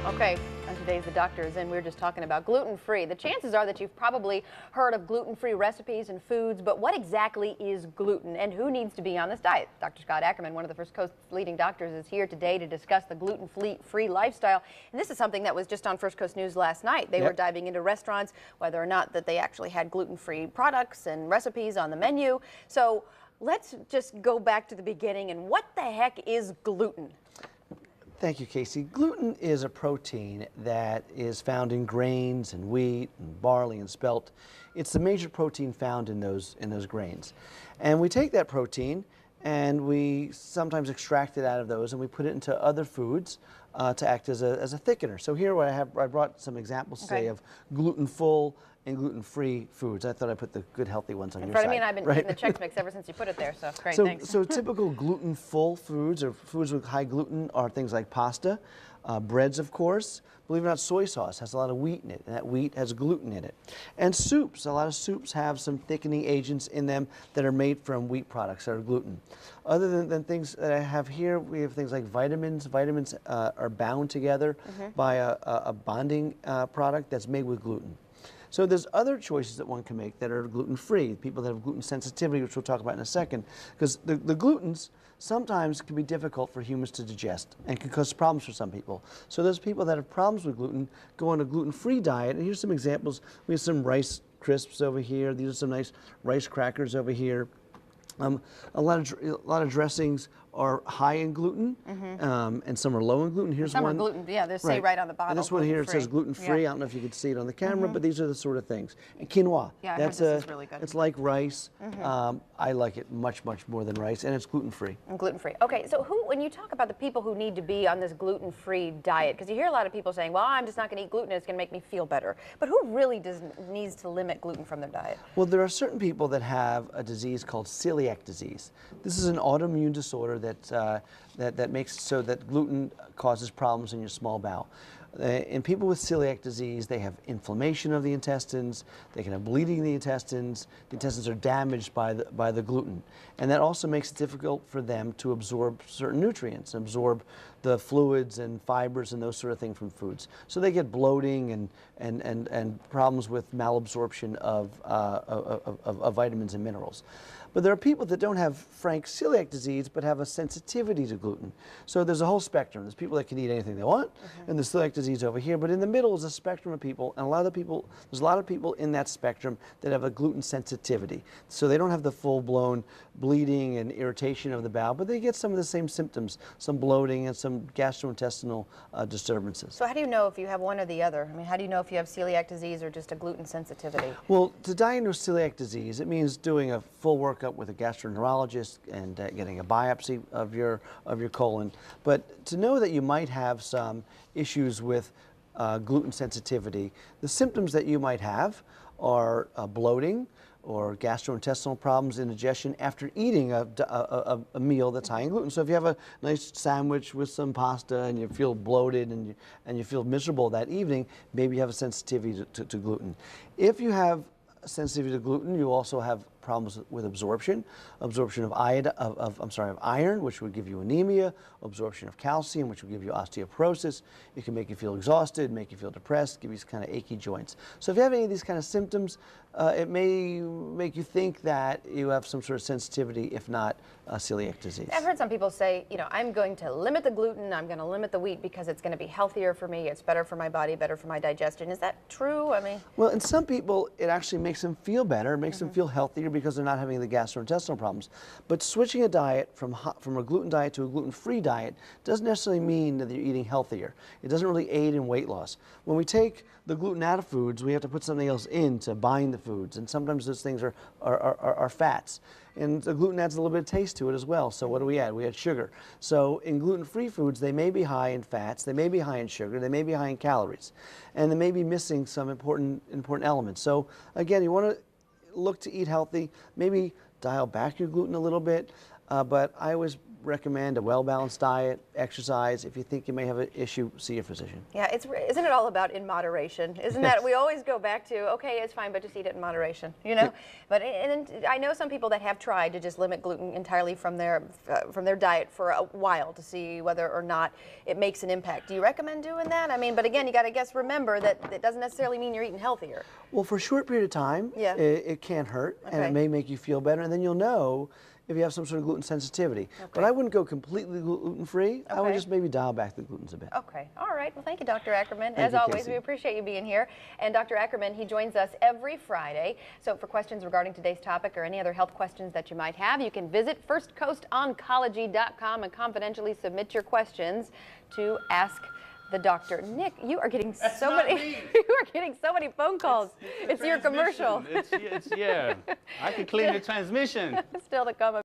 Okay, and today's The Doctor is in. We're just talking about gluten-free. The chances are that you've probably heard of gluten-free recipes and foods, but what exactly is gluten and who needs to be on this diet? Dr. Scott Ackerman, one of the First Coast's leading doctors, is here today to discuss the gluten-free lifestyle. And this is something that was just on First Coast News last night. They were diving into restaurants, whether or not that they actually had gluten-free products and recipes on the menu. So let's just go back to the beginning. And what the heck is gluten? Thank you, Casey. Gluten is a protein that is found in grains and wheat and barley and spelt. It's the major protein found in those grains. And we take that protein and we sometimes extract it out of those and we put it into other foods to act as a thickener. So here I brought some examples today of gluten-full and gluten-free foods. I thought I'd put the good healthy ones on your side. In front of me, and I've been eating the Chex Mix ever since you put it there, so great, thanks. So typical gluten-full foods or foods with high gluten are things like pasta, breads, of course. Believe it or not, soy sauce has a lot of wheat in it, and that wheat has gluten in it. And soups, a lot of soups have some thickening agents in them that are made from wheat products that are gluten. Other than things that I have here, we have things like vitamins. Vitamins are bound together by a bonding product that's made with gluten. So there's other choices that one can make that are gluten-free. People that have gluten sensitivity, which we'll talk about in a second, because the glutens sometimes can be difficult for humans to digest and can cause problems for some people. So those people that have problems with gluten go on a gluten-free diet. And here's some examples. We have some rice crisps over here. These are some nice rice crackers over here. A lot of dressings are high in gluten, and some are low in gluten. Here's some one. Some are gluten, yeah, they say right on the bottle. And this one here, it says gluten-free. I don't know if you can see it on the camera, but these are the sort of things. And quinoa. Yeah, this is really good. It's like rice. I like it much more than rice, and it's gluten-free. And gluten-free. Okay, so when you talk about the people who need to be on this gluten-free diet, because you hear a lot of people saying, well, I'm just not going to eat gluten, it's going to make me feel better. But who really needs to limit gluten from their diet? Well, there are certain people that have a disease called celiac disease. This is an autoimmune disorder that makes so that gluten causes problems in your small bowel. In people with celiac disease, they have inflammation of the intestines, they can have bleeding in the intestines are damaged by the gluten. And that also makes it difficult for them to absorb certain nutrients, absorb the fluids and fibers and those sort of things from foods. So they get bloating and problems with malabsorption of vitamins and minerals. But there are people that don't have frank celiac disease but have a sensitivity to gluten. So there's a whole spectrum. There's people that can eat anything they want, and there's celiac disease over here. But in the middle is a spectrum of people, and there's a lot of people in that spectrum that have a gluten sensitivity. So they don't have the full-blown bleeding and irritation of the bowel, but they get some of the same symptoms, some bloating and some gastrointestinal disturbances. So how do you know if you have one or the other? I mean, how do you know if you have celiac disease or just a gluten sensitivity? Well, to diagnose celiac disease, it means doing a full workup with a gastroenterologist and getting a biopsy of your colon. But to know that you might have some issues with gluten sensitivity, the symptoms that you might have are bloating or gastrointestinal problems, indigestion after eating a meal that's high in gluten. So if you have a nice sandwich with some pasta and you feel bloated and you feel miserable that evening, maybe you have a sensitivity to gluten. If you have sensitivity to gluten, you also have problems with absorption of iron, which would give you anemia, absorption of calcium, which would give you osteoporosis. It can make you feel exhausted, make you feel depressed, give you kind of achy joints. So if you have any of these kind of symptoms, it may make you think that you have some sort of sensitivity, if not celiac disease. I've heard some people say, you know, I'm going to limit the gluten, I'm going to limit the wheat because it's going to be healthier for me, it's better for my body, better for my digestion. Is that true? I mean, well, in some people, it actually makes them feel better, makes them feel healthier because they're not having the gastrointestinal problems. But switching a diet from a gluten diet to a gluten-free diet doesn't necessarily mean that you're eating healthier. It doesn't really aid in weight loss. When we take the gluten out of foods, we have to put something else in to bind the foods, and sometimes those things are fats. And the gluten adds a little bit of taste to it as well. So what do we add? We add sugar. So in gluten-free foods, they may be high in fats, they may be high in sugar, they may be high in calories, and they may be missing some important elements. So again, you want to look to eat healthy, maybe dial back your gluten a little bit. but I always recommend a well-balanced diet, exercise. If you think you may have an issue, see your physician. Yeah, isn't it all about in moderation? Isn't that, we always go back to, okay, it's fine, but just eat it in moderation, you know? But and I know some people that have tried to just limit gluten entirely from their diet for a while to see whether or not it makes an impact. Do you recommend doing that? I mean, but again, you got to remember that it doesn't necessarily mean you're eating healthier. Well, for a short period of time, Yeah. it can hurt, and Okay. it may make you feel better, and then you'll know if you have some sort of gluten sensitivity. Okay. But I wouldn't go completely gluten-free. I would Okay. just maybe dial back the glutens a bit. Okay. All right. Well, thank you, Dr. Ackerman. Thank As you, always, Casey. we appreciate you being here. And Dr. Ackerman, he joins us every Friday. So for questions regarding today's topic or any other health questions that you might have, you can visit firstcoastoncology.com and confidentially submit your questions to Ask the Doctor. Nick, you are getting so many. You are getting so many phone calls. It's your commercial. Yeah. I can clean the transmission. Still to come.